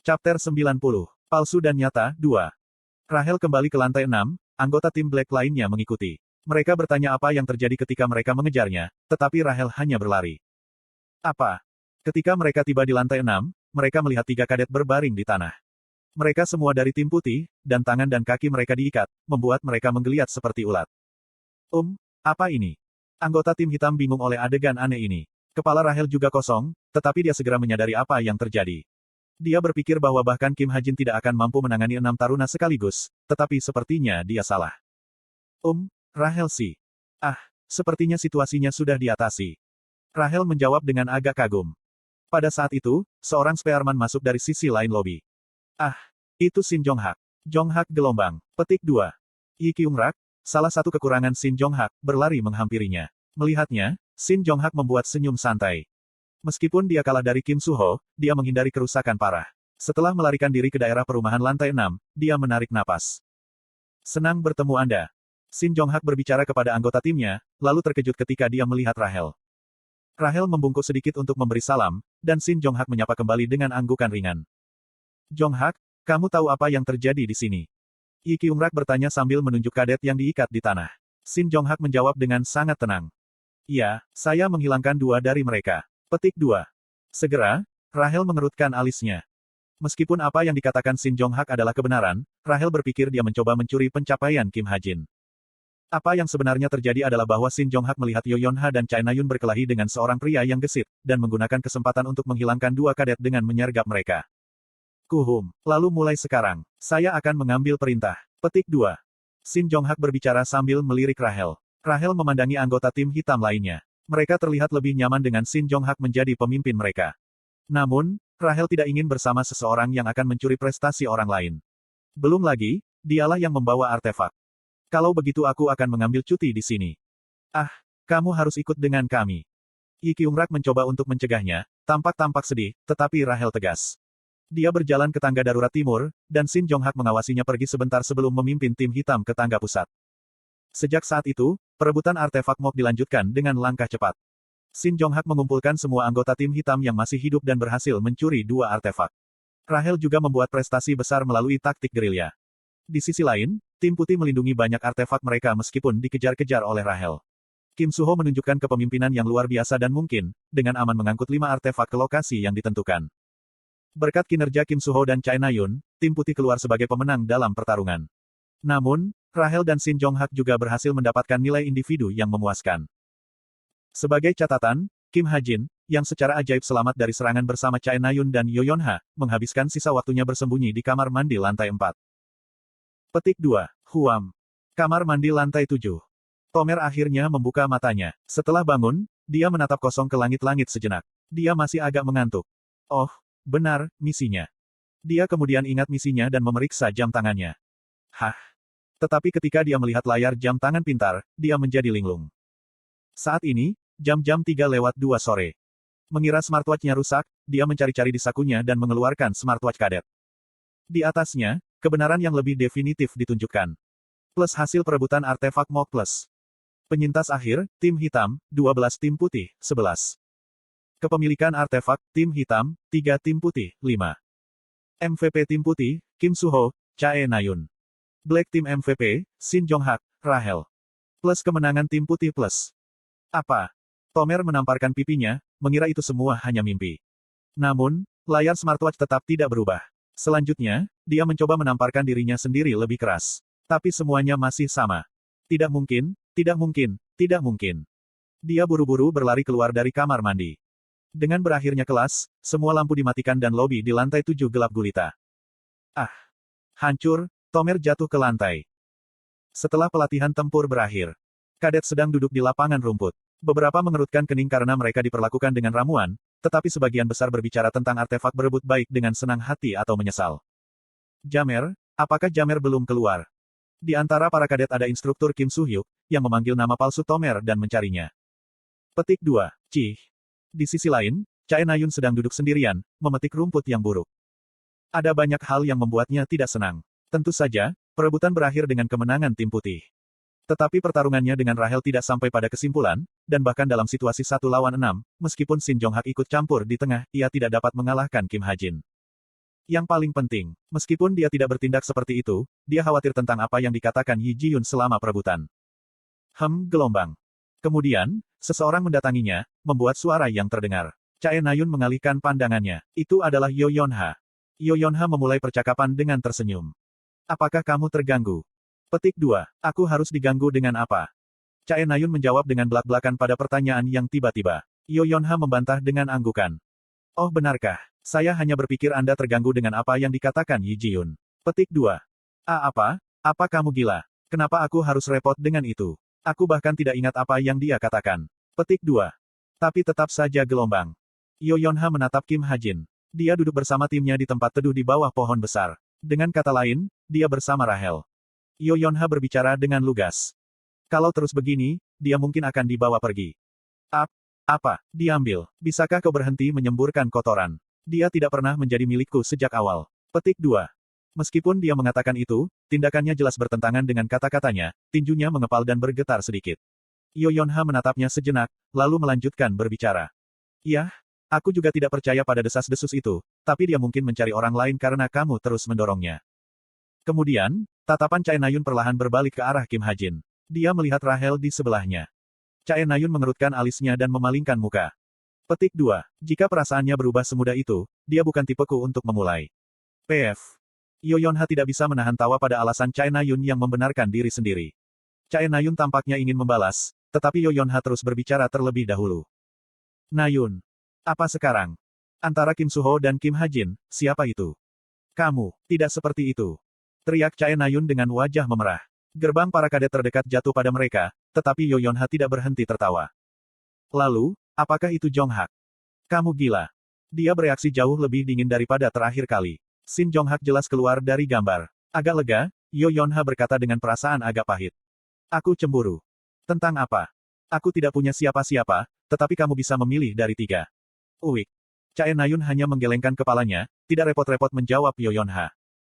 Chapter 90. Palsu dan Nyata, 2. Rahel kembali ke lantai 6, anggota tim Black lainnya mengikuti. Mereka bertanya apa yang terjadi ketika mereka mengejarnya, tetapi Rahel hanya berlari. Apa? Ketika mereka tiba di lantai 6, mereka melihat 3 kadet berbaring di tanah. Mereka semua dari tim putih, dan tangan dan kaki mereka diikat, membuat mereka menggeliat seperti ulat. Apa ini? Anggota tim hitam bingung oleh adegan aneh ini. Kepala Rahel juga kosong, tetapi dia segera menyadari apa yang terjadi. Dia berpikir bahwa bahkan Kim Ha-jin tidak akan mampu menangani 6 taruna sekaligus, tetapi sepertinya dia salah. Rahel sih. Sepertinya situasinya sudah diatasi. Rahel menjawab dengan agak kagum. Pada saat itu, seorang spearman masuk dari sisi lain lobi. Itu Shin Jong-hak. Jong-hak gelombang. Petik 2. Yi Kyung-rak, salah satu kekurangan Shin Jong-hak, berlari menghampirinya. Melihatnya, Shin Jong-hak membuat senyum santai. Meskipun dia kalah dari Kim Suho, dia menghindari kerusakan parah. Setelah melarikan diri ke daerah perumahan lantai 6, dia menarik napas. Senang bertemu Anda. Shin Jong-hak berbicara kepada anggota timnya, lalu terkejut ketika dia melihat Rahel. Rahel membungkuk sedikit untuk memberi salam, dan Shin Jong-hak menyapa kembali dengan anggukan ringan. Jong-hak, kamu tahu apa yang terjadi di sini? Yi Kyung-rak bertanya sambil menunjuk kadet yang diikat di tanah. Shin Jong-hak menjawab dengan sangat tenang. Ya, saya menghilangkan 2 dari mereka. Petik 2. Segera, Rahel mengerutkan alisnya. Meskipun apa yang dikatakan Shin Jong-hak adalah kebenaran, Rahel berpikir dia mencoba mencuri pencapaian Kim Ha-jin. Apa yang sebenarnya terjadi adalah bahwa Shin Jong-hak melihat Yo Yeon-ha dan Chai Na-yun berkelahi dengan seorang pria yang gesit, dan menggunakan kesempatan untuk menghilangkan 2 kadet dengan menyergap mereka. Lalu mulai sekarang, saya akan mengambil perintah. Petik 2. Shin Jong-hak berbicara sambil melirik Rahel. Rahel memandangi anggota tim hitam lainnya. Mereka terlihat lebih nyaman dengan Shin Jong-hak menjadi pemimpin mereka. Namun, Rahel tidak ingin bersama seseorang yang akan mencuri prestasi orang lain. Belum lagi, dialah yang membawa artefak. Kalau begitu aku akan mengambil cuti di sini. Kamu harus ikut dengan kami. Yi Kyung-rak mencoba untuk mencegahnya, tampak sedih, tetapi Rahel tegas. Dia berjalan ke tangga darurat timur, dan Shin Jong-hak mengawasinya pergi sebentar sebelum memimpin tim hitam ke tangga pusat. Sejak saat itu, perebutan artefak mob dilanjutkan dengan langkah cepat. Shin Jong-hak mengumpulkan semua anggota tim hitam yang masih hidup dan berhasil mencuri 2 artefak. Rahel juga membuat prestasi besar melalui taktik gerilya. Di sisi lain, tim putih melindungi banyak artefak mereka meskipun dikejar-kejar oleh Rahel. Kim Suho menunjukkan kepemimpinan yang luar biasa dan mungkin, dengan aman mengangkut 5 artefak ke lokasi yang ditentukan. Berkat kinerja Kim Suho dan Chai Na-yun, tim putih keluar sebagai pemenang dalam pertarungan. Namun, Rahel dan Shin Jong-hak juga berhasil mendapatkan nilai individu yang memuaskan. Sebagai catatan, Kim Ha-jin, yang secara ajaib selamat dari serangan bersama Chai Na-yun dan Yo Yeon-ha, menghabiskan sisa waktunya bersembunyi di kamar mandi lantai 4. Petik 2. Kamar mandi lantai 7. Tomer akhirnya membuka matanya. Setelah bangun, dia menatap kosong ke langit-langit sejenak. Dia masih agak mengantuk. Benar, misinya. Dia kemudian ingat misinya dan memeriksa jam tangannya. Tetapi ketika dia melihat layar jam tangan pintar, dia menjadi linglung. Saat ini, jam-jam 3:02 sore. Mengira smartwatch-nya rusak, dia mencari-cari di sakunya dan mengeluarkan smartwatch kadet. Di atasnya, kebenaran yang lebih definitif ditunjukkan. Plus hasil perebutan artefak Mok Plus. Penyintas akhir, tim hitam, 12 tim putih, 11. Kepemilikan artefak, tim hitam, 3 tim putih, 5. MVP tim putih, Kim Suho, Chai Na-yun. Black Team MVP, Shin Jong-hak, Rahel. Plus kemenangan tim putih plus. Apa? Tomer menamparkan pipinya, mengira itu semua hanya mimpi. Namun, layar smartwatch tetap tidak berubah. Selanjutnya, dia mencoba menamparkan dirinya sendiri lebih keras. Tapi semuanya masih sama. Tidak mungkin. Dia buru-buru berlari keluar dari kamar mandi. Dengan berakhirnya kelas, semua lampu dimatikan dan lobi di lantai 7 gelap gulita. Hancur. Tomer jatuh ke lantai. Setelah pelatihan tempur berakhir, kadet sedang duduk di lapangan rumput. Beberapa mengerutkan kening karena mereka diperlakukan dengan ramuan, tetapi sebagian besar berbicara tentang artefak berebut baik dengan senang hati atau menyesal. Jamer, apakah Jamer belum keluar? Di antara para kadet ada instruktur Kim Soo-hyuk, yang memanggil nama palsu Tomer dan mencarinya. Petik 2. Di sisi lain, Chai Na-yun sedang duduk sendirian, memetik rumput yang buruk. Ada banyak hal yang membuatnya tidak senang. Tentu saja, perebutan berakhir dengan kemenangan tim putih. Tetapi pertarungannya dengan Rahel tidak sampai pada kesimpulan, dan bahkan dalam situasi 1 lawan 6, meskipun Shin Jong-hak ikut campur di tengah, ia tidak dapat mengalahkan Kim Ha-jin. Yang paling penting, meskipun dia tidak bertindak seperti itu, dia khawatir tentang apa yang dikatakan Yi Jiyun selama perebutan. Gelombang. Kemudian, seseorang mendatanginya, membuat suara yang terdengar. Chae Nayun mengalihkan pandangannya. Itu adalah Yo Yonha. Yo Yonha memulai percakapan dengan tersenyum. Apakah kamu terganggu? Petik 2. Aku harus diganggu dengan apa? Chae Nayun menjawab dengan belak-belakan pada pertanyaan yang tiba-tiba. Yo Yonha membantah dengan anggukan. Oh benarkah? Saya hanya berpikir Anda terganggu dengan apa yang dikatakan Yi Jiyun. Petik 2. Apa? Apa kamu gila? Kenapa aku harus repot dengan itu? Aku bahkan tidak ingat apa yang dia katakan. Petik 2. Tapi tetap saja gelombang. Yo Yonha menatap Kim Ha-jin. Dia duduk bersama timnya di tempat teduh di bawah pohon besar. Dengan kata lain, dia bersama Rahel. Yo Yonha berbicara dengan lugas. Kalau terus begini, dia mungkin akan dibawa pergi. Apa? Diambil. Bisakah kau berhenti menyemburkan kotoran? Dia tidak pernah menjadi milikku sejak awal. Petik 2. Meskipun dia mengatakan itu, tindakannya jelas bertentangan dengan kata-katanya, tinjunya mengepal dan bergetar sedikit. Yo Yonha menatapnya sejenak, lalu melanjutkan berbicara. Yah, aku juga tidak percaya pada desas-desus itu, tapi dia mungkin mencari orang lain karena kamu terus mendorongnya. Kemudian, tatapan Chae Nayun perlahan berbalik ke arah Kim Ha-jin. Dia melihat Rahel di sebelahnya. Chae Nayun mengerutkan alisnya dan memalingkan muka. Petik 2. Jika perasaannya berubah semudah itu, dia bukan tipeku untuk memulai. PF. Yo Yonha tidak bisa menahan tawa pada alasan Chae Nayun yang membenarkan diri sendiri. Chae Nayun tampaknya ingin membalas, tetapi Yo Yonha terus berbicara terlebih dahulu. Nayun. Apa sekarang? Antara Kim Suho dan Kim Ha-jin, siapa itu? Kamu, tidak seperti itu. Teriak Chae Nayun dengan wajah memerah. Gerbang para kadet terdekat jatuh pada mereka, tetapi Yo Yonha tidak berhenti tertawa. Lalu, apakah itu Jong Hak? Kamu gila. Dia bereaksi jauh lebih dingin daripada terakhir kali. Shin Jong Hak jelas keluar dari gambar. Agak lega, Yo Yonha berkata dengan perasaan agak pahit. Aku cemburu. Tentang apa? Aku tidak punya siapa-siapa, tetapi kamu bisa memilih dari 3. Uik. Chae Nayun hanya menggelengkan kepalanya, tidak repot-repot menjawab Yo Yonha.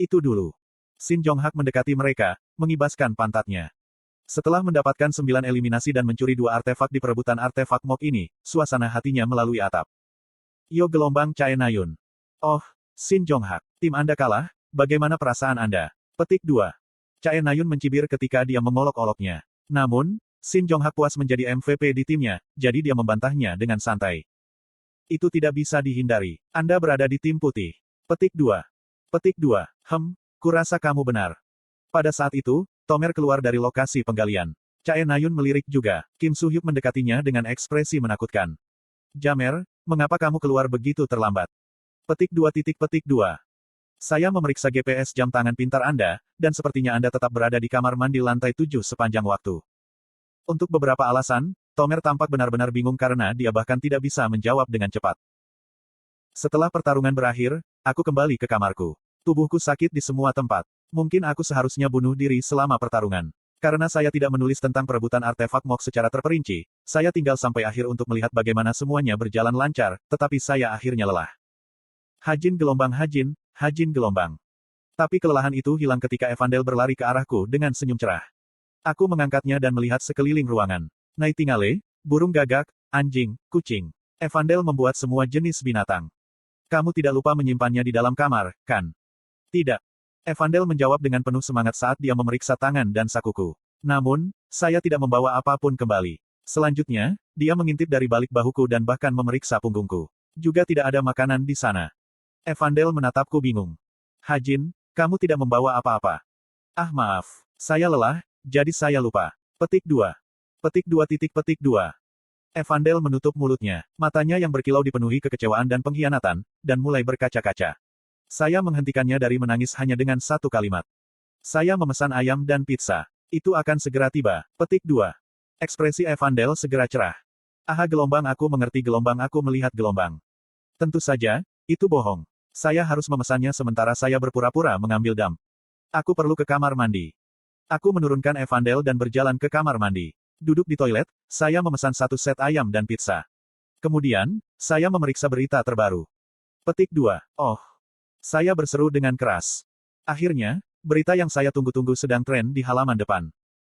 Itu dulu. Shin Jong Hak mendekati mereka, mengibaskan pantatnya. Setelah mendapatkan 9 eliminasi dan mencuri 2 artefak di perebutan artefak Mok ini, suasana hatinya melalui atap. Yo gelombang Chae Nayun. Oh, Shin Jong Hak, tim Anda kalah, bagaimana perasaan Anda? Petik 2. Chae Nayun mencibir ketika dia mengolok-oloknya. Namun, Shin Jong Hak puas menjadi MVP di timnya, jadi dia membantahnya dengan santai. Itu tidak bisa dihindari. Anda berada di tim putih. Petik 2. Petik 2. Kurasa kamu benar. Pada saat itu, Tomer keluar dari lokasi penggalian. Chae Nayun melirik juga. Kim Soo-hyuk mendekatinya dengan ekspresi menakutkan. Jamer, mengapa kamu keluar begitu terlambat? Petik 2. Saya memeriksa GPS jam tangan pintar Anda, dan sepertinya Anda tetap berada di kamar mandi lantai 7 sepanjang waktu. Untuk beberapa alasan, Tomer tampak benar-benar bingung karena dia bahkan tidak bisa menjawab dengan cepat. Setelah pertarungan berakhir, aku kembali ke kamarku. Tubuhku sakit di semua tempat. Mungkin aku seharusnya bunuh diri selama pertarungan. Karena saya tidak menulis tentang perebutan artefak Mok secara terperinci, saya tinggal sampai akhir untuk melihat bagaimana semuanya berjalan lancar, tetapi saya akhirnya lelah. Hajin gelombang. Tapi kelelahan itu hilang ketika Evandel berlari ke arahku dengan senyum cerah. Aku mengangkatnya dan melihat sekeliling ruangan. Nightingale, burung gagak, anjing, kucing. Evandel membuat semua jenis binatang. Kamu tidak lupa menyimpannya di dalam kamar, kan? Tidak. Evandel menjawab dengan penuh semangat saat dia memeriksa tangan dan sakuku. Namun, saya tidak membawa apapun kembali. Selanjutnya, dia mengintip dari balik bahuku dan bahkan memeriksa punggungku. Juga tidak ada makanan di sana. Evandel menatapku bingung. Hajin, kamu tidak membawa apa-apa. Maaf. Saya lelah, jadi saya lupa. Petik 2. Petik 2. Evandel menutup mulutnya. Matanya yang berkilau dipenuhi kekecewaan dan pengkhianatan, dan mulai berkaca-kaca. Saya menghentikannya dari menangis hanya dengan satu kalimat. Saya memesan ayam dan pizza. Itu akan segera tiba. Petik 2. Ekspresi Evandel segera cerah. Gelombang aku mengerti gelombang aku melihat gelombang. Tentu saja, itu bohong. Saya harus memesannya sementara saya berpura-pura mengambil dump. Aku perlu ke kamar mandi. Aku menurunkan Evandel dan berjalan ke kamar mandi. Duduk di toilet, saya memesan 1 set ayam dan pizza. Kemudian, saya memeriksa berita terbaru. Petik 2. Oh. Saya berseru dengan keras. Akhirnya, berita yang saya tunggu-tunggu sedang tren di halaman depan.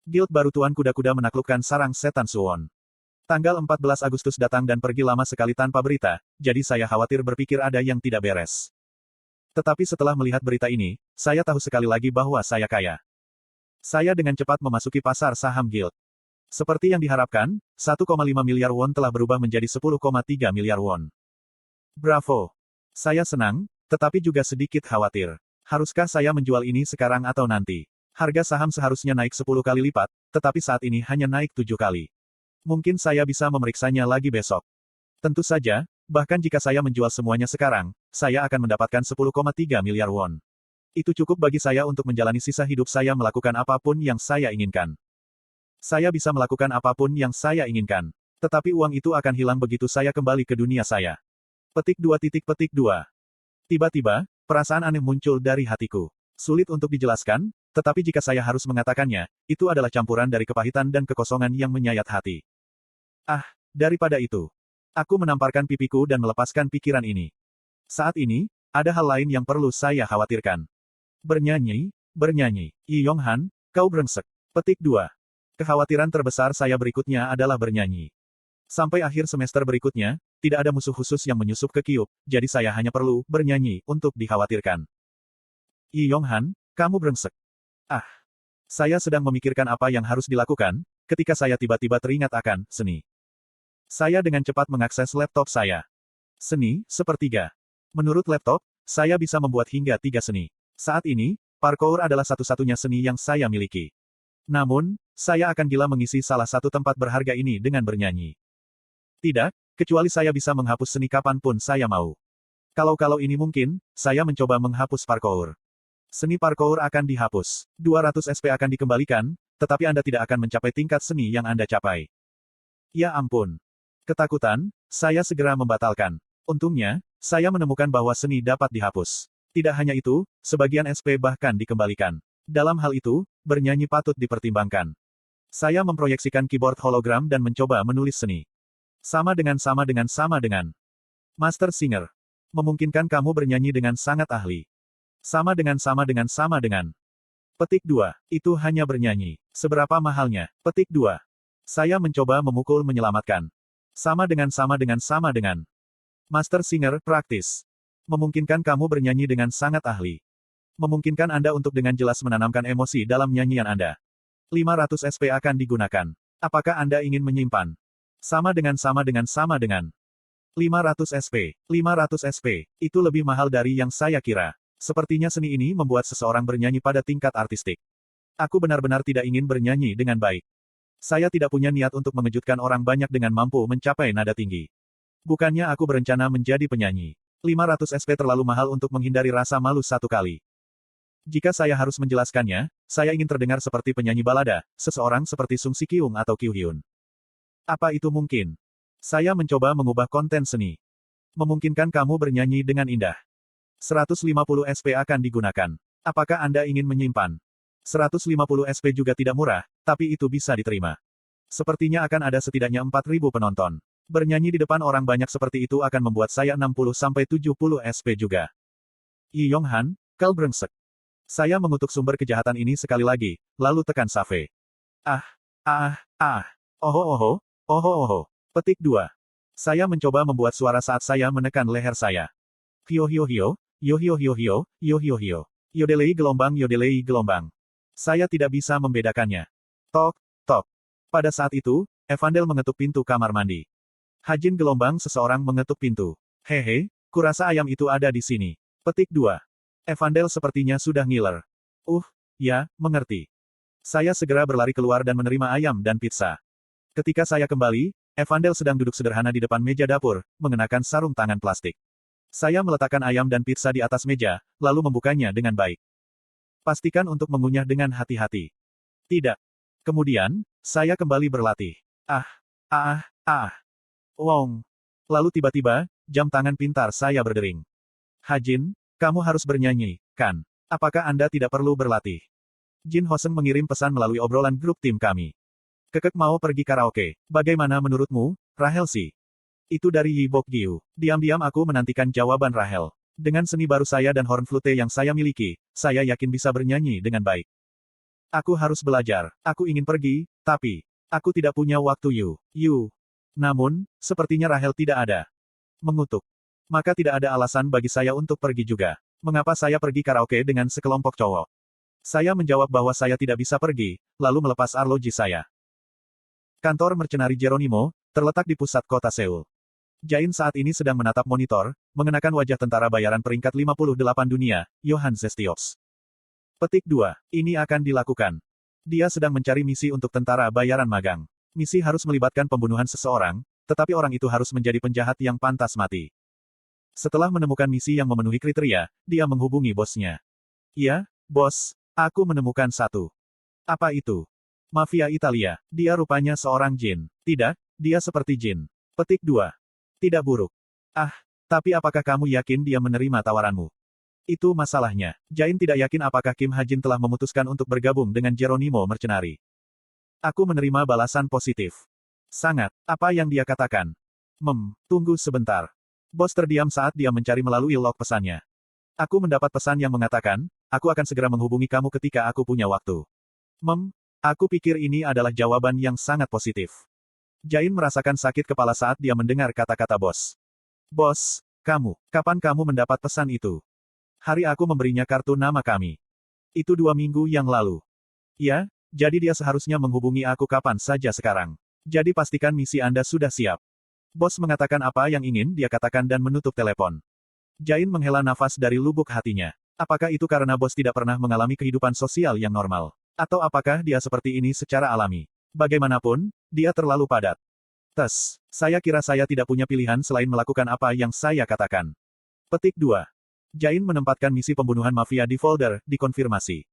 Guild baru Tuan Kuda-Kuda menaklukkan sarang setan Suwon. Tanggal 14 Agustus datang dan pergi lama sekali tanpa berita, jadi saya khawatir berpikir ada yang tidak beres. Tetapi setelah melihat berita ini, saya tahu sekali lagi bahwa saya kaya. Saya dengan cepat memasuki pasar saham Guild. Seperti yang diharapkan, 1,5 miliar won telah berubah menjadi 10,3 miliar won. Bravo! Saya senang, tetapi juga sedikit khawatir. Haruskah saya menjual ini sekarang atau nanti? Harga saham seharusnya naik 10 kali lipat, tetapi saat ini hanya naik 7 kali. Mungkin saya bisa memeriksanya lagi besok. Tentu saja, bahkan jika saya menjual semuanya sekarang, saya akan mendapatkan 10,3 miliar won. Itu cukup bagi saya untuk menjalani sisa hidup saya melakukan apapun yang saya inginkan. Saya bisa melakukan apapun yang saya inginkan. Tetapi uang itu akan hilang begitu saya kembali ke dunia saya. Petik 2. Tiba-tiba, perasaan aneh muncul dari hatiku. Sulit untuk dijelaskan, tetapi jika saya harus mengatakannya, itu adalah campuran dari kepahitan dan kekosongan yang menyayat hati. Daripada itu. Aku menamparkan pipiku dan melepaskan pikiran ini. Saat ini, ada hal lain yang perlu saya khawatirkan. Bernyanyi. Yi Yonghan, kau brengsek. Petik 2. Kekhawatiran terbesar saya berikutnya adalah bernyanyi. Sampai akhir semester berikutnya, tidak ada musuh khusus yang menyusup ke Kyuup, jadi saya hanya perlu bernyanyi untuk dikhawatirkan. Yi Yonghan, kamu brengsek. Saya sedang memikirkan apa yang harus dilakukan, ketika saya tiba-tiba teringat akan seni. Saya dengan cepat mengakses laptop saya. Seni, sepertiga. Menurut laptop, saya bisa membuat hingga 3 seni. Saat ini, parkour adalah satu-satunya seni yang saya miliki. Namun, saya akan gila mengisi salah satu tempat berharga ini dengan bernyanyi. Tidak, kecuali saya bisa menghapus seni kapanpun saya mau. Kalau ini mungkin, saya mencoba menghapus parkour. Seni parkour akan dihapus. 200 SP akan dikembalikan, tetapi Anda tidak akan mencapai tingkat seni yang Anda capai. Ya ampun. Ketakutan, saya segera membatalkan. Untungnya, saya menemukan bahwa seni dapat dihapus. Tidak hanya itu, sebagian SP bahkan dikembalikan. Dalam hal itu, bernyanyi patut dipertimbangkan. Saya memproyeksikan keyboard hologram dan mencoba menulis seni. Sama dengan. Master Singer. Memungkinkan kamu bernyanyi dengan sangat ahli. Sama dengan. Petik 2. Itu hanya bernyanyi. Seberapa mahalnya? Petik 2. Saya mencoba memukul menyelamatkan. Sama dengan. Master Singer, praktis. Memungkinkan kamu bernyanyi dengan sangat ahli. Memungkinkan Anda untuk dengan jelas menanamkan emosi dalam nyanyian Anda. 500 SP akan digunakan. Apakah Anda ingin menyimpan? Sama dengan. 500 SP. Itu lebih mahal dari yang saya kira. Sepertinya seni ini membuat seseorang bernyanyi pada tingkat artistik. Aku benar-benar tidak ingin bernyanyi dengan baik. Saya tidak punya niat untuk mengejutkan orang banyak dengan mampu mencapai nada tinggi. Bukannya aku berencana menjadi penyanyi. 500 SP terlalu mahal untuk menghindari rasa malu satu kali. Jika saya harus menjelaskannya, saya ingin terdengar seperti penyanyi balada, seseorang seperti Sung Si Kyung atau Kyu Hyun. Apa itu mungkin? Saya mencoba mengubah konten seni. Memungkinkan kamu bernyanyi dengan indah. 150 SP akan digunakan. Apakah Anda ingin menyimpan? 150 SP juga tidak murah, tapi itu bisa diterima. Sepertinya akan ada setidaknya 4.000 penonton. Bernyanyi di depan orang banyak seperti itu akan membuat saya 60-70 SP juga. Yi Yonghan, kau brengsek. Saya mengutuk sumber kejahatan ini sekali lagi, lalu tekan save. Oh. Petik 2. Saya mencoba membuat suara saat saya menekan leher saya. Hyo. Yodelei gelombang. Saya tidak bisa membedakannya. Tok. Pada saat itu, Evandel mengetuk pintu kamar mandi. Hajin gelombang seseorang mengetuk pintu. Hehe, kurasa ayam itu ada di sini. Petik 2. Evandel sepertinya sudah ngiler. Ya, mengerti. Saya segera berlari keluar dan menerima ayam dan pizza. Ketika saya kembali, Evandel sedang duduk sederhana di depan meja dapur, mengenakan sarung tangan plastik. Saya meletakkan ayam dan pizza di atas meja, lalu membukanya dengan baik. Pastikan untuk mengunyah dengan hati-hati. Tidak. Kemudian, saya kembali berlatih. Wong. Lalu tiba-tiba, jam tangan pintar saya berdering. Hajin, kamu harus bernyanyi, kan? Apakah Anda tidak perlu berlatih? Jin Hoseng mengirim pesan melalui obrolan grup tim kami. Kekek mau pergi karaoke. Bagaimana menurutmu, Rahel sih? Itu dari Yi Bok Gyu. Diam-diam aku menantikan jawaban Rahel. Dengan seni baru saya dan horn flute yang saya miliki, saya yakin bisa bernyanyi dengan baik. Aku harus belajar. Aku ingin pergi, tapi aku tidak punya waktu You. Namun, sepertinya Rahel tidak ada. Mengutuk. Maka tidak ada alasan bagi saya untuk pergi juga. Mengapa saya pergi karaoke dengan sekelompok cowok? Saya menjawab bahwa saya tidak bisa pergi, lalu melepas arloji saya. Kantor mercenari Geronimo, terletak di pusat kota Seoul. Jain saat ini sedang menatap monitor, mengenakan wajah tentara bayaran peringkat 58 dunia, Johann Zestios. Petik 2. Ini akan dilakukan. Dia sedang mencari misi untuk tentara bayaran magang. Misi harus melibatkan pembunuhan seseorang, tetapi orang itu harus menjadi penjahat yang pantas mati. Setelah menemukan misi yang memenuhi kriteria, dia menghubungi bosnya. "Iya, bos, aku menemukan satu." "Apa itu?" "Mafia Italia. Dia rupanya seorang jin." "Tidak, dia seperti jin." Petik 2. Tidak buruk. "Ah, tapi apakah kamu yakin dia menerima tawaranmu?" Itu masalahnya. Jain tidak yakin apakah Kim Ha-jin telah memutuskan untuk bergabung dengan Geronimo Mercenari. "Aku menerima balasan positif." "Sangat. Apa yang dia katakan?" Tunggu sebentar." Bos terdiam saat dia mencari melalui log pesannya. "Aku mendapat pesan yang mengatakan, aku akan segera menghubungi kamu ketika aku punya waktu." Aku pikir ini adalah jawaban yang sangat positif." Jain merasakan sakit kepala saat dia mendengar kata-kata bos. "Bos, kapan kamu mendapat pesan itu?" "Hari aku memberinya kartu nama kami." "Itu 2 minggu yang lalu." "Ya, jadi dia seharusnya menghubungi aku kapan saja sekarang. Jadi pastikan misi Anda sudah siap." Bos mengatakan apa yang ingin dia katakan dan menutup telepon. Jain menghela nafas dari lubuk hatinya. Apakah itu karena bos tidak pernah mengalami kehidupan sosial yang normal? Atau apakah dia seperti ini secara alami? Bagaimanapun, dia terlalu padat. Saya kira saya tidak punya pilihan selain melakukan apa yang saya katakan." Petik 2. Jain menempatkan misi pembunuhan mafia di folder, dikonfirmasi.